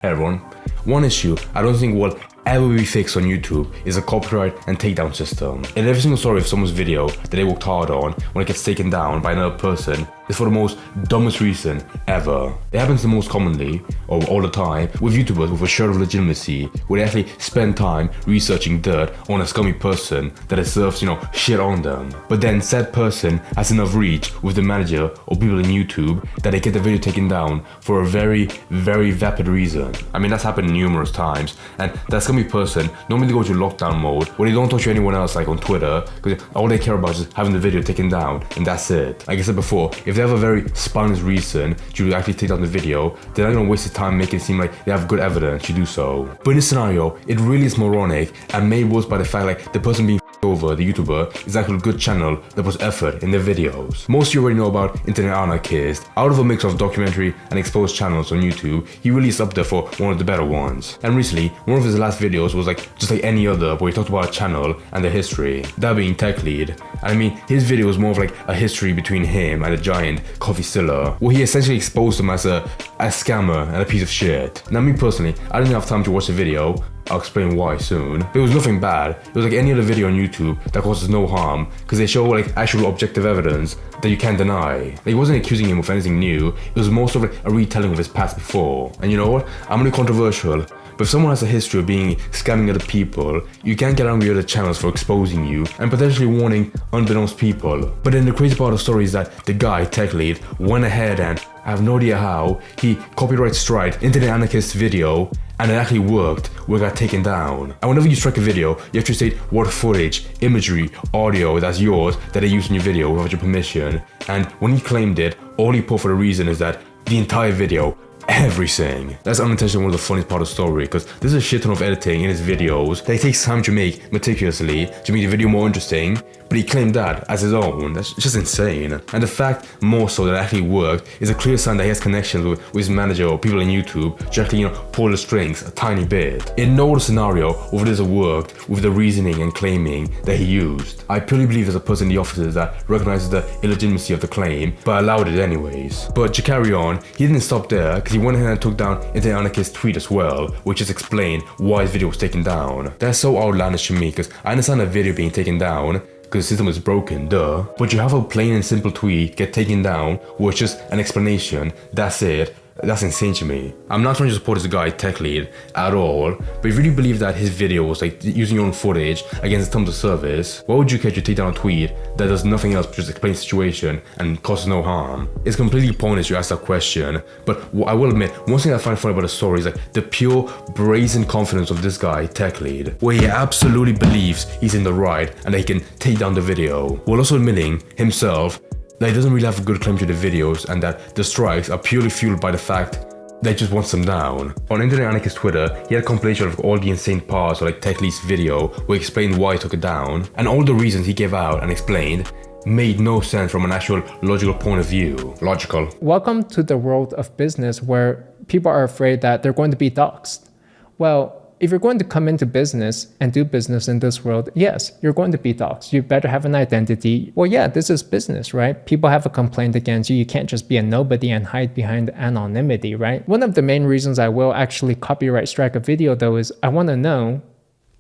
Hey everyone, one issue I don't think will ever be fixed on YouTube is a copyright and takedown system. In every single story of someone's video that they worked hard on, when it gets taken down by another person, it's for the most dumbest reason ever. It happens the most commonly, or all the time, with YouTubers with a shred of legitimacy, where they actually spend time researching dirt on a scummy person that deserves, shit on them. But then said person has enough reach with the manager or people in YouTube that they get the video taken down for a very, very vapid reason. I mean, that's happened numerous times, and that scummy person normally goes to lockdown mode where they don't talk to anyone else like on Twitter, because all they care about is just having the video taken down, and that's it. Like I said before, if they have a very spineless reason to actually take down the video, they're not gonna waste their time making it seem like they have good evidence to do so. But in this scenario, it really is moronic and made worse by the fact like the person being over, the YouTuber, is actually a good channel that puts effort in their videos. Most of you already know about Internet Anarchist. Out of a mix of documentary and exposed channels on YouTube, he really is up there for one of the better ones. And recently, one of his last videos was just like any other, where he talked about a channel and the history, that being TechLead. And I mean, his video was more of like a history between him and a giant coffee seller, where he essentially exposed him as a scammer and a piece of shit. Now me personally, I didn't have time to watch the video. I'll explain why soon. But it was nothing bad. It was like any other video on YouTube that causes no harm, because they show like actual objective evidence that you can't deny. Like, he wasn't accusing him of anything new. It was most of like a retelling of his past before. And you know what? I'm gonna be controversial, but if someone has a history of being scamming other people, you can't get angry at other channels for exposing you and potentially warning unbeknownst people. But then the crazy part of the story is that the guy, TechLead, went ahead and, I have no idea how, he copyright striked Internet Anarchist video, and it actually worked, where it got taken down. And whenever you strike a video, you have to state what footage, imagery, audio that's yours that they use in your video without your permission. And when he claimed it, all he put for the reason is that the entire video, everything. That's unintentionally one of the funniest part of the story, because there's a shit ton of editing in his videos that he takes time to make meticulously to make the video more interesting, but he claimed that as his own. That's just insane. And the fact more so that it actually worked is a clear sign that he has connections with his manager or people in YouTube to actually, pull the strings a tiny bit. In no other scenario would this have worked with the reasoning and claiming that he used. I purely believe there's a person in the offices that recognizes the illegitimacy of the claim, but allowed it anyways. But to carry on, he didn't stop there, because he went ahead and took down Internet Anarchist's tweet as well, which just explained why his video was taken down. That's so outlandish to me, because I understand a video being taken down because the system is broken, duh. But you have a plain and simple tweet get taken down with just an explanation, that's it. That's insane to me. I'm not trying to support this guy, TechLead, at all, but if you really believe that his video was like using your own footage against terms of service, why would you care to take down a tweet that does nothing else but just explain the situation and causes no harm? It's completely pointless you ask that question, but I will admit, one thing I find funny about the story is like the pure brazen confidence of this guy, TechLead, where he absolutely believes he's in the right and that he can take down the video, while also admitting himself that he doesn't really have a good claim to the videos and that the strikes are purely fueled by the fact that he just wants them down. On Internet Anarchist Twitter, he had a compilation of all the insane parts of like TechLead's video where he explained why he took it down, and all the reasons he gave out and explained made no sense from an actual logical point of view. Logical. Welcome to the world of business where people are afraid that they're going to be doxxed. Well, if you're going to come into business and do business in this world, yes, you're going to be doxxed. You better have an identity. Well, yeah, this is business, right? People have a complaint against you. You can't just be a nobody and hide behind anonymity, right? One of the main reasons I will actually copyright strike a video, though, is I want to know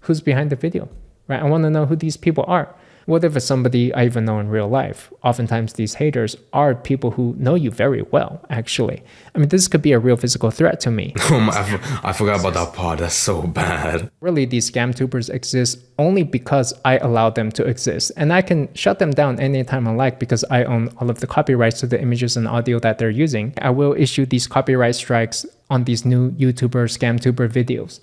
who's behind the video, right? I want to know who these people are. What if it's somebody I even know in real life? Oftentimes these haters are people who know you very well, actually. I mean, this could be a real physical threat to me. I forgot about that part. That's so bad. Really, these scam tubers exist only because I allow them to exist. And I can shut them down anytime I like because I own all of the copyrights to the images and audio that they're using. I will issue these copyright strikes on these new YouTuber, scam tuber videos.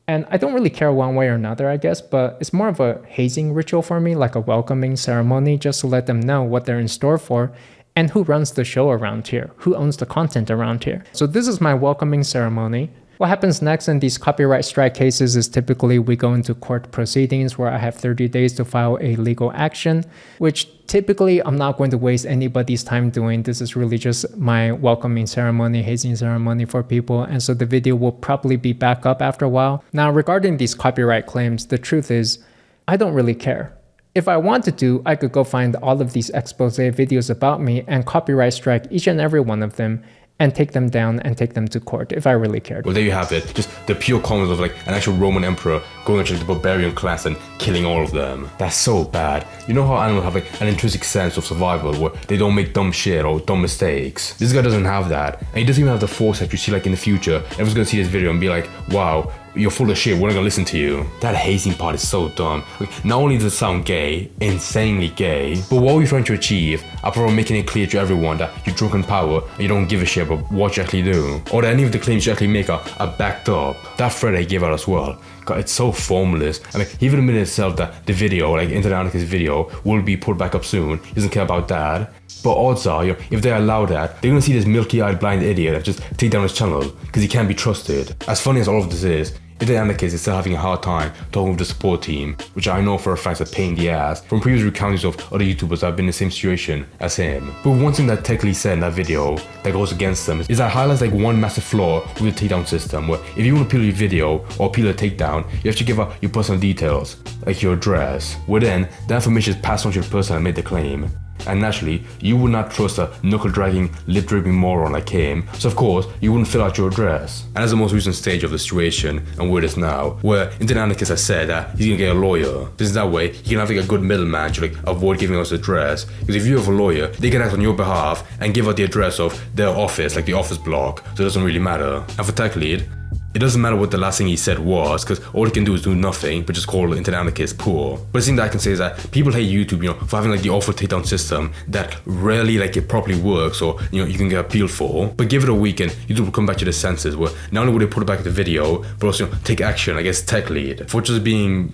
And I don't really care one way or another, I guess, but it's more of a hazing ritual for me, like a welcoming ceremony, just to let them know what they're in store for and who runs the show around here, who owns the content around here. So this is my welcoming ceremony. What happens next in these copyright strike cases is typically we go into court proceedings where I have 30 days to file a legal action, which typically I'm not going to waste anybody's time doing. This is really just my welcoming ceremony, hazing ceremony for people. And so the video will probably be back up after a while. Now, regarding these copyright claims, the truth is I don't really care. If I wanted to, I could go find all of these expose videos about me and copyright strike each and every one of them and take them down and take them to court if I really cared. Well, there you have it. Just the pure comments of like an actual Roman emperor going against the barbarian class and killing all of them. That's so bad. You know how animals have like an intrinsic sense of survival where they don't make dumb shit or dumb mistakes? This guy doesn't have that. And he doesn't even have the foresight to see like in the future, everyone's gonna see this video and be like, wow, you're full of shit, we're not gonna listen to you. That hazing part is so dumb. Like, not only does it sound gay, insanely gay, but what are you trying to achieve apart from making it clear to everyone that you're drunk on power and you don't give a shit about what you actually do? Or that any of the claims you actually make are backed up? That thread I gave out as well. God, it's so formless. I mean, he even admitted himself that the video, like Internet Anarchist video, will be put back up soon. He doesn't care about that. But odds are, if they allow that, they're gonna see this milky-eyed blind idiot that just take down his channel because he can't be trusted. As funny as all of this is, Internet Anarchist is still having a hard time talking with the support team, which I know for a fact is a pain in the ass from previous recountings of other YouTubers that have been in the same situation as him. But one thing that TechLead said in that video that goes against them is that highlights like one massive flaw with the takedown system, where if you want to appeal your video or appeal a takedown, you have to give out your personal details, like your address, where then that information is passed on to the person that made the claim. And naturally, you would not trust a knuckle-dragging, lip-dripping moron like him, so of course, you wouldn't fill out your address. And that's the most recent stage of the situation, and where it is now, where Internet Anarchist has said that he's gonna get a lawyer. This is that way, he can have like a good middleman to like avoid giving us the address. Because if you have a lawyer, they can act on your behalf and give out the address of their office, like the office block, so it doesn't really matter. And for TechLead, it doesn't matter what the last thing he said was, because all he can do is do nothing, but just call Internet Anarchist poor. But the thing that I can say is that people hate YouTube, for having like the awful takedown system that rarely like it properly works or, you can get appealed for. But give it a week and YouTube will come back to the senses where not only will they put it back in the video, but also take action against TechLead for just being,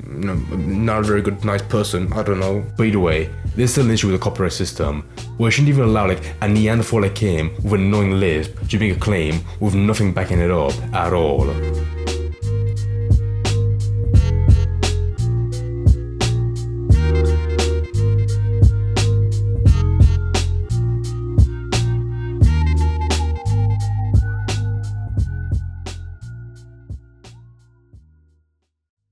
not a very good, nice person, I don't know. But either way, there's still an issue with the copyright system, where it shouldn't even allow like a Neanderthal like him with an annoying lisp to make a claim with nothing backing it up at all.